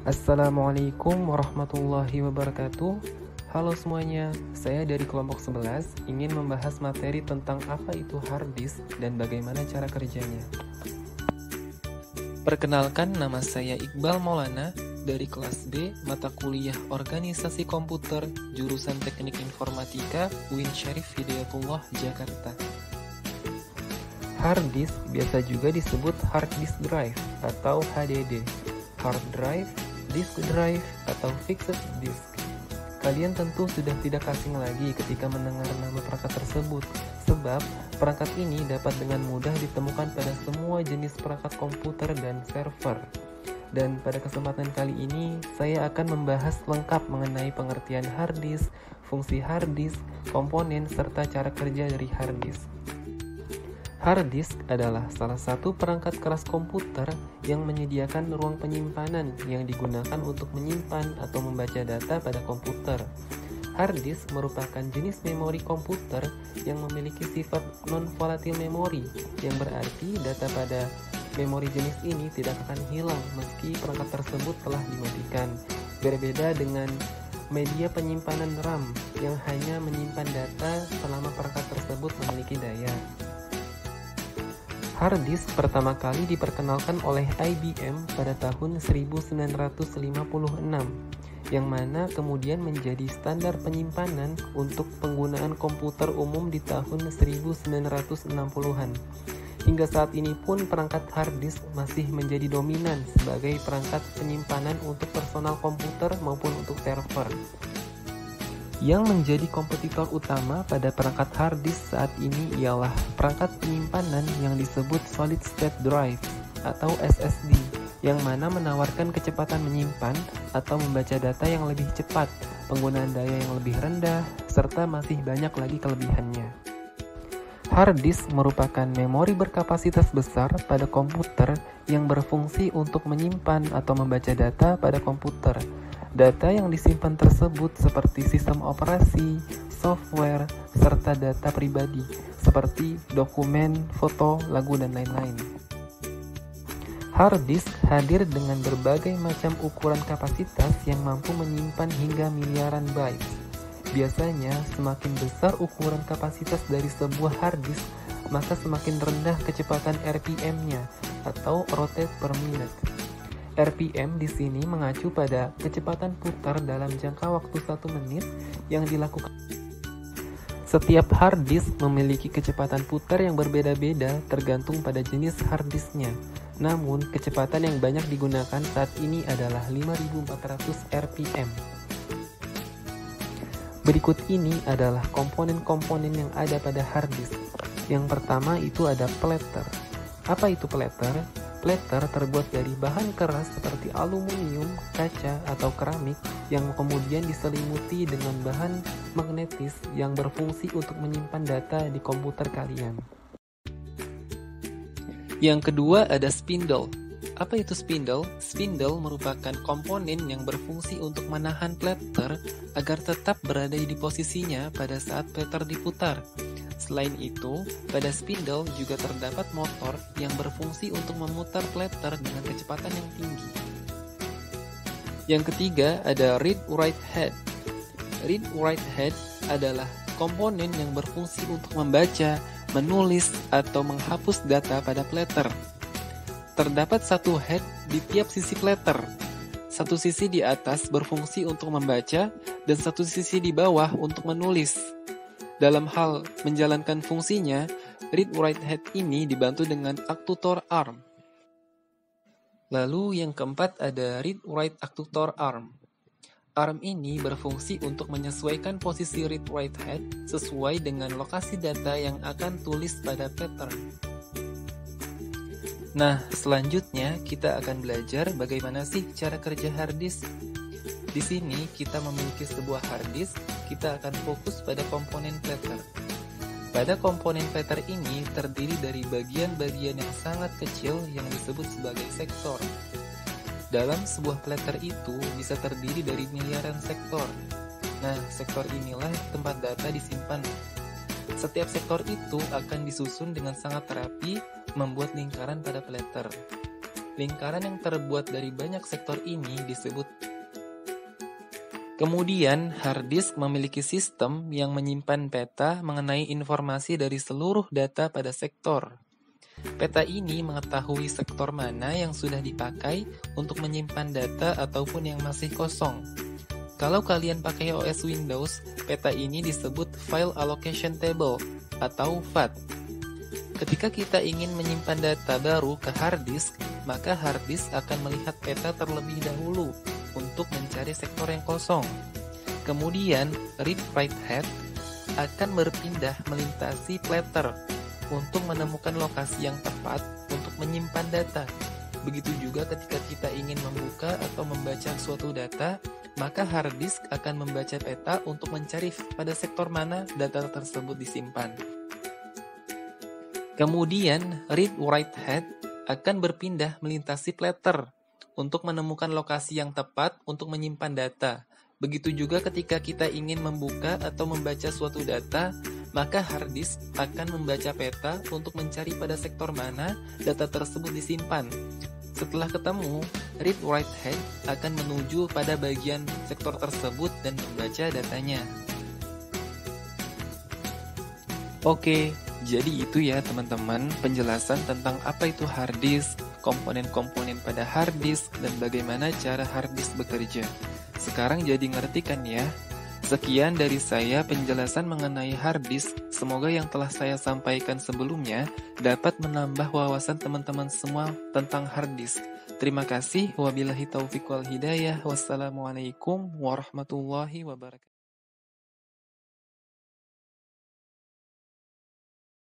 Assalamualaikum warahmatullahi wabarakatuh. Halo semuanya, saya dari kelompok 11 ingin membahas materi tentang apa itu hard disk dan bagaimana cara kerjanya. Perkenalkan, nama saya Iqbal Maulana dari kelas B mata kuliah Organisasi Komputer jurusan Teknik Informatika UIN Syarif Hidayatullah Jakarta. Hard disk biasa juga disebut hard disk drive atau HDD, hard drive, disk drive, atau fixed disk. Kalian tentu sudah tidak asing lagi ketika mendengar nama perangkat tersebut, sebab perangkat ini dapat dengan mudah ditemukan pada semua jenis perangkat komputer dan server. Dan pada kesempatan kali ini, saya akan membahas lengkap mengenai pengertian hard disk, fungsi hard disk, komponen, serta cara kerja dari hard disk. Hard disk adalah salah satu perangkat keras komputer yang menyediakan ruang penyimpanan yang digunakan untuk menyimpan atau membaca data pada komputer. Hard disk merupakan jenis memori komputer yang memiliki sifat non-volatile memory, yang berarti data pada memori jenis ini tidak akan hilang meski perangkat tersebut telah dimatikan. Berbeda dengan media penyimpanan RAM yang hanya menyimpan data selama perangkat tersebut memiliki daya. Hard disk pertama kali diperkenalkan oleh IBM pada tahun 1956, yang mana kemudian menjadi standar penyimpanan untuk penggunaan komputer umum di tahun 1960-an. Hingga saat ini pun perangkat hard disk masih menjadi dominan sebagai perangkat penyimpanan untuk personal komputer maupun untuk server. Yang menjadi kompetitor utama pada perangkat hard disk saat ini ialah perangkat penyimpanan yang disebut solid state drive atau SSD, yang mana menawarkan kecepatan menyimpan atau membaca data yang lebih cepat, penggunaan daya yang lebih rendah, serta masih banyak lagi kelebihannya. Hard disk merupakan memori berkapasitas besar pada komputer yang berfungsi untuk menyimpan atau membaca data pada komputer. Data yang disimpan tersebut seperti sistem operasi, software, serta data pribadi seperti dokumen, foto, lagu, dan lain-lain. Hard disk hadir dengan berbagai macam ukuran kapasitas yang mampu menyimpan hingga miliaran bytes. Biasanya, semakin besar ukuran kapasitas dari sebuah hard disk, maka semakin rendah kecepatan RPM-nya atau rotate per minute. RPM di sini mengacu pada kecepatan putar dalam jangka waktu 1 menit yang dilakukan. Setiap hard disk memiliki kecepatan putar yang berbeda-beda tergantung pada jenis hard disknya. Namun, kecepatan yang banyak digunakan saat ini adalah 5400 RPM. Berikut ini adalah komponen-komponen yang ada pada hard disk. Yang pertama itu ada platter. Apa itu platter? Platter terbuat dari bahan keras seperti aluminium, kaca, atau keramik yang kemudian diselimuti dengan bahan magnetis yang berfungsi untuk menyimpan data di komputer kalian. Yang kedua ada spindle. Apa itu spindle? Spindle merupakan komponen yang berfungsi untuk menahan platter agar tetap berada di posisinya pada saat platter diputar. Selain itu, pada spindle juga terdapat motor yang berfungsi untuk memutar platter dengan kecepatan yang tinggi. Yang ketiga ada read-write head. Read-write head adalah komponen yang berfungsi untuk membaca, menulis, atau menghapus data pada platter. Terdapat satu head di tiap sisi platter. Satu sisi di atas berfungsi untuk membaca dan satu sisi di bawah untuk menulis. Dalam hal menjalankan fungsinya, read-write head ini dibantu dengan aktutor ARM. Lalu yang keempat ada read-write aktutor ARM. ARM ini berfungsi untuk menyesuaikan posisi read-write head sesuai dengan lokasi data yang akan tulis pada pattern. Nah, selanjutnya kita akan belajar bagaimana sih cara kerja hard disk. Di sini kita memiliki sebuah hard disk, kita akan fokus pada komponen platter. Pada komponen platter ini terdiri dari bagian-bagian yang sangat kecil yang disebut sebagai sektor. Dalam sebuah platter itu bisa terdiri dari miliaran sektor. Nah, sektor inilah tempat data disimpan. Setiap sektor itu akan disusun dengan sangat rapi, membuat lingkaran pada platter. Lingkaran yang terbuat dari banyak sektor ini disebut. Kemudian, hard disk memiliki sistem yang menyimpan peta mengenai informasi dari seluruh data pada sektor. Peta ini mengetahui sektor mana yang sudah dipakai untuk menyimpan data ataupun yang masih kosong. Kalau kalian pakai OS Windows, peta ini disebut File Allocation Table atau FAT. Ketika kita ingin menyimpan data baru ke hard disk, maka hard disk akan melihat peta terlebih dahulu untuk mencari sektor yang kosong. Kemudian, read-write head akan berpindah melintasi platter untuk menemukan lokasi yang tepat untuk menyimpan data. Begitu juga ketika kita ingin membuka atau membaca suatu data, maka hard disk akan membaca peta untuk mencari pada sektor mana data tersebut disimpan. Kemudian, read-write head akan berpindah melintasi platter untuk menemukan lokasi yang tepat untuk menyimpan data. Begitu juga ketika kita ingin membuka atau membaca suatu data, maka hard disk akan membaca peta untuk mencari pada sektor mana data tersebut disimpan. Setelah ketemu, read-write head akan menuju pada bagian sektor tersebut dan membaca datanya. Oke, jadi itu ya teman-teman penjelasan tentang apa itu hard disk, komponen-komponen pada hard disk, dan bagaimana cara hard disk bekerja. Sekarang jadi ngerti kan ya? Sekian dari saya penjelasan mengenai hard disk. Semoga yang telah saya sampaikan sebelumnya dapat menambah wawasan teman-teman semua tentang hard disk. Terima kasih. Wabillahi taufiq wal hidayah. Wassalamualaikum warahmatullahi wabarakatuh.